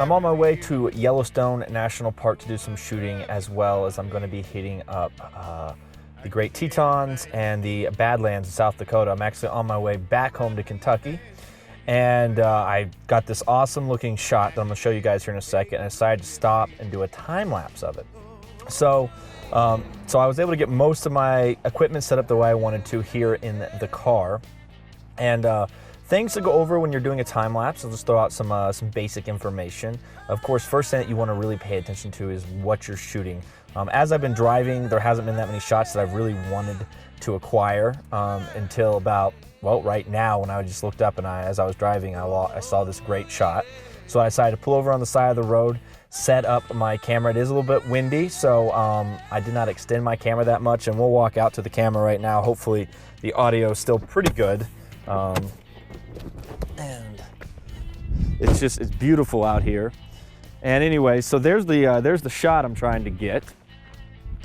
I'm on my way to Yellowstone National Park to do some shooting, as well as I'm going to be hitting up the Great Tetons and the Badlands in South Dakota. I'm actually on my way back home to Kentucky, and I got this awesome looking shot that I'm going to show you guys here in a second, and I decided to stop and do a time lapse of it. So I was able to get most of my equipment set up the way I wanted to here in the car. And things to go over when you're doing a time lapse, I'll just throw out some basic information. Of course, first thing that you want to really pay attention to is what you're shooting. As I've been driving, there hasn't been that many shots that I've really wanted to acquire until about, well, right now, when I just looked up and as I was driving, I saw this great shot. So I decided to pull over on the side of the road, set up my camera. It is a little bit windy, so I did not extend my camera that much, and we'll walk out to the camera right now. Hopefully the audio is still pretty good. And it's beautiful out here. And anyway, so there's the shot I'm trying to get.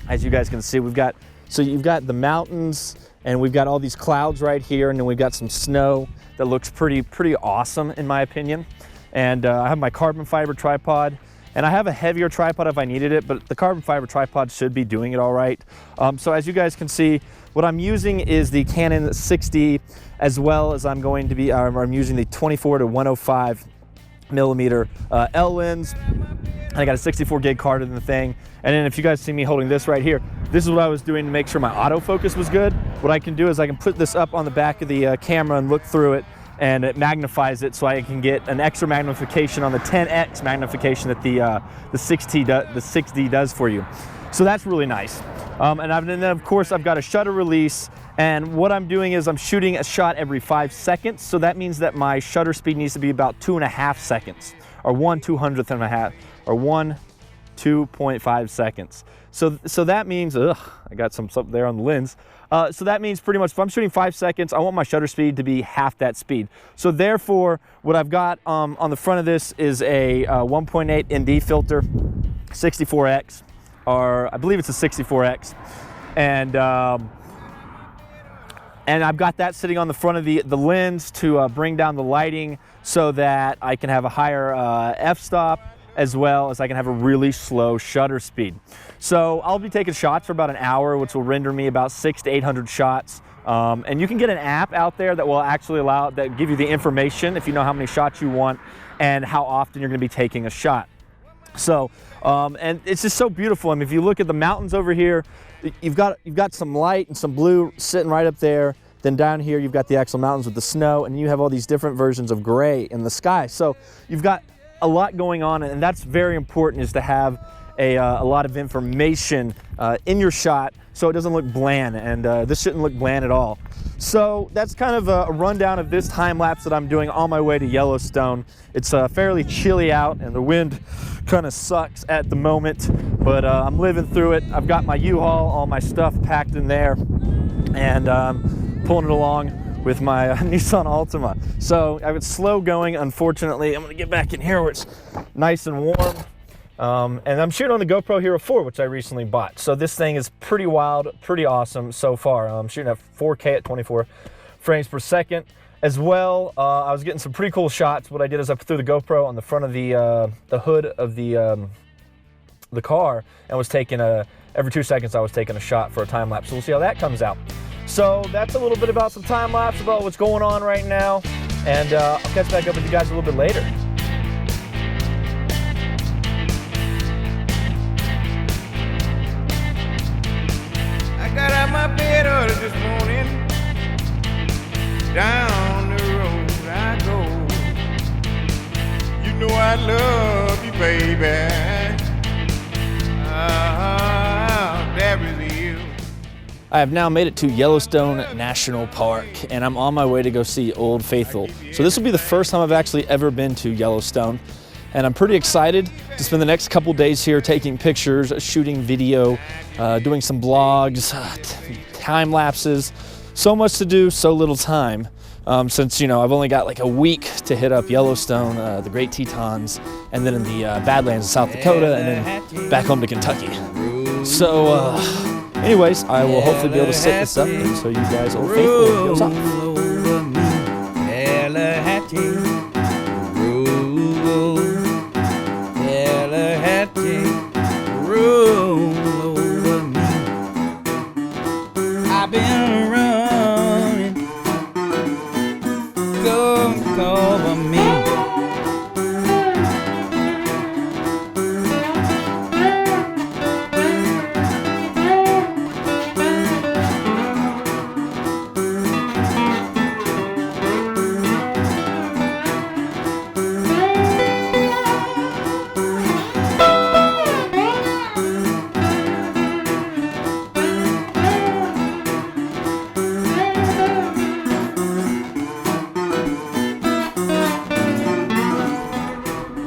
As you guys can see, you've got the mountains, and we've got all these clouds right here, and then we've got some snow that looks pretty awesome in my opinion. And I have my carbon fiber tripod, and I have a heavier tripod if I needed it, but the carbon fiber tripod should be doing it all right. So as you guys can see, what I'm using is the Canon 6D, as well as I'm using the 24 to 105 millimeter L lens. I got a 64 gig card in the thing. And then if you guys see me holding this right here, this is what I was doing to make sure my autofocus was good. What I can do is I can put this up on the back of the camera and look through it, and it magnifies it so I can get an extra magnification on the 10x magnification that the 6D does for you. So that's really nice. And then of course I've got a shutter release, and what I'm doing is I'm shooting a shot every 5 seconds. So that means that my shutter speed needs to be about 2.5 seconds, or 1/200th and a half, or 2.5 seconds. So that means, I got something there on the lens. So that means pretty much if I'm shooting 5 seconds, I want my shutter speed to be half that speed. So therefore, what I've got on the front of this is a 1.8 ND filter, 64X, or I believe it's a 64X. And I've got that sitting on the front of the lens to bring down the lighting so that I can have a higher f-stop, as well as I can have a really slow shutter speed. So I'll be taking shots for about an hour, which will render me about 600 to 800 shots. And you can get an app out there that will actually give you the information if you know how many shots you want and how often you're gonna be taking a shot. So, and it's just so beautiful. I mean, if you look at the mountains over here, you've got some light and some blue sitting right up there. Then down here, you've got the actual mountains with the snow, and you have all these different versions of gray in the sky. So you've got a lot going on, and that's very important, is to have a lot of information in your shot so it doesn't look bland, and this shouldn't look bland at all. So that's kind of a rundown of this time lapse that I'm doing on my way to Yellowstone. It's fairly chilly out, and the wind kind of sucks at the moment, but I'm living through it. I've got my U-Haul, all my stuff packed in there, and pulling it along with my Nissan Altima. So I was slow going, unfortunately. I'm gonna get back in here where it's nice and warm. And I'm shooting on the GoPro Hero 4, which I recently bought. So this thing is pretty wild, pretty awesome so far. I'm shooting at 4K at 24 frames per second. As well, I was getting some pretty cool shots. What I did is I threw the GoPro on the front of the hood of the car, and was taking every 2 seconds I was taking a shot for a time lapse. So we'll see how that comes out. So that's a little bit about some time lapse, about what's going on right now, and I'll catch back up with you guys a little bit later. I got out my bed early this morning, down the road I go. You know I love you, baby. There is you. I have now made it to Yellowstone National Park, and I'm on my way to go see Old Faithful. So this will be the first time I've actually ever been to Yellowstone, and I'm pretty excited to spend the next couple days here taking pictures, shooting video, doing some blogs, time lapses. So much to do, so little time. Since, you know, I've only got like a week to hit up Yellowstone, the Great Tetons, and then in the Badlands of South Dakota, and then back home to Kentucky. So, anyways, I will hopefully be able to set this up and show you guys Old Faithful goes off.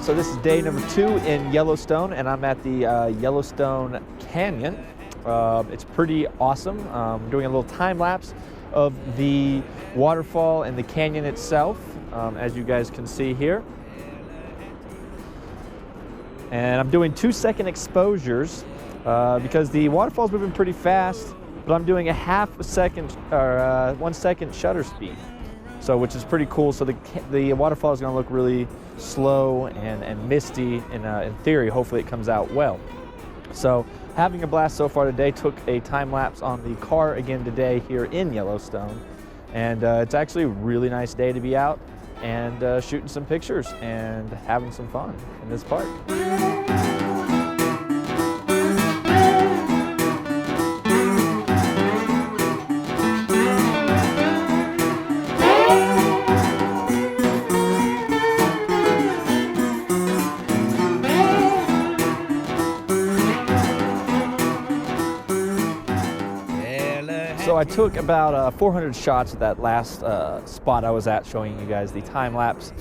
So this is day number 2 in Yellowstone, and I'm at the Yellowstone Canyon. It's pretty awesome. I'm doing a little time lapse of the waterfall and the canyon itself, as you guys can see here. And I'm doing 2-second exposures because the waterfall's moving pretty fast, but I'm doing a half a second or 1 second shutter speed. So, which is pretty cool. So the waterfall is going to look really slow and misty. In theory, hopefully it comes out well. So, having a blast so far today. Took a time lapse on the car again today here in Yellowstone, and it's actually a really nice day to be out and shooting some pictures and having some fun in this park. So I took about 400 shots at that last spot I was at, showing you guys the time lapse,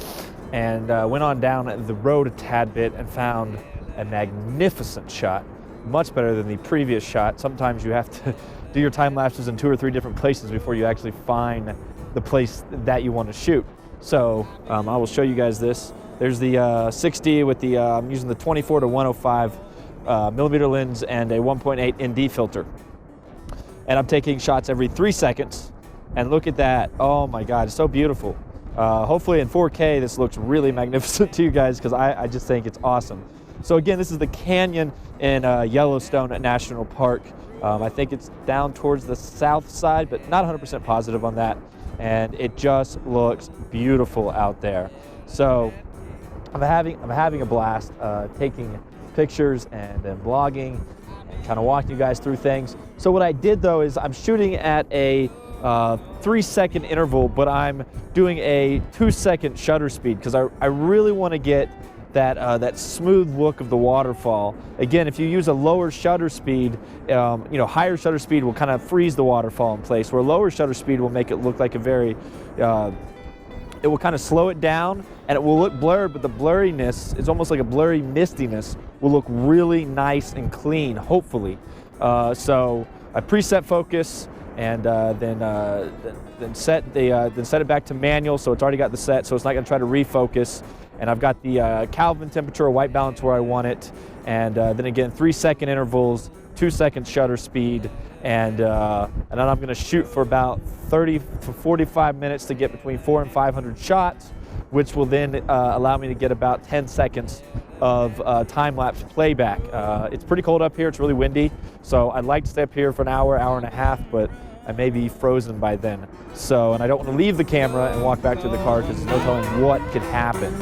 and went on down the road a tad bit and found a magnificent shot, much better than the previous shot. Sometimes you have to do your time lapses in 2 or 3 different places before you actually find the place that you want to shoot. So I will show you guys this. There's the 6D with the, I'm using the 24 to 105 millimeter lens and a 1.8 ND filter. And I'm taking shots every 3 seconds. And look at that. Oh my God, it's so beautiful. Hopefully in 4K, this looks really magnificent to you guys, because I just think it's awesome. So again, this is the canyon in Yellowstone National Park. I think it's down towards the south side, but not 100% positive on that. And it just looks beautiful out there. So I'm having a blast taking pictures and blogging, kind of walking you guys through things. So what I did though is I'm shooting at a 3-second interval, but I'm doing a 2-second shutter speed because I really want to get that smooth look of the waterfall. Again, if you use a lower shutter speed, higher shutter speed will kind of freeze the waterfall in place, where lower shutter speed will make it look like a very it will kind of slow it down and it will look blurred, but the blurriness is almost like a blurry mistiness will look really nice and clean, hopefully. So I preset focus and then set it back to manual, so it's already got the set, so it's not going to try to refocus. And I've got the Kelvin temperature or white balance where I want it, and then again 3-second intervals, 2-second shutter speed, and then I'm going to shoot for about 30 to 45 minutes to get between 400 and 500 shots, which will then allow me to get about 10 seconds of time-lapse playback. It's pretty cold up here, it's really windy, so I'd like to stay up here for an hour, hour and a half, but I may be frozen by then. So, and I don't want to leave the camera and walk back to the car because there's no telling what could happen.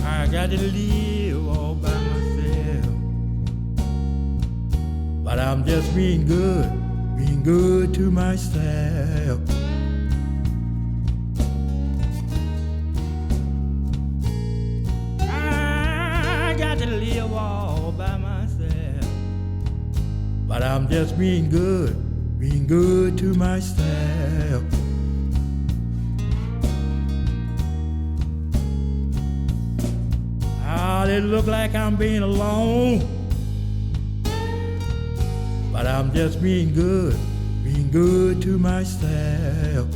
I got to live all by myself, but I'm just being good to myself. I got to live all by myself, but I'm just being good to myself. It look like I'm being alone, but I'm just being good to myself.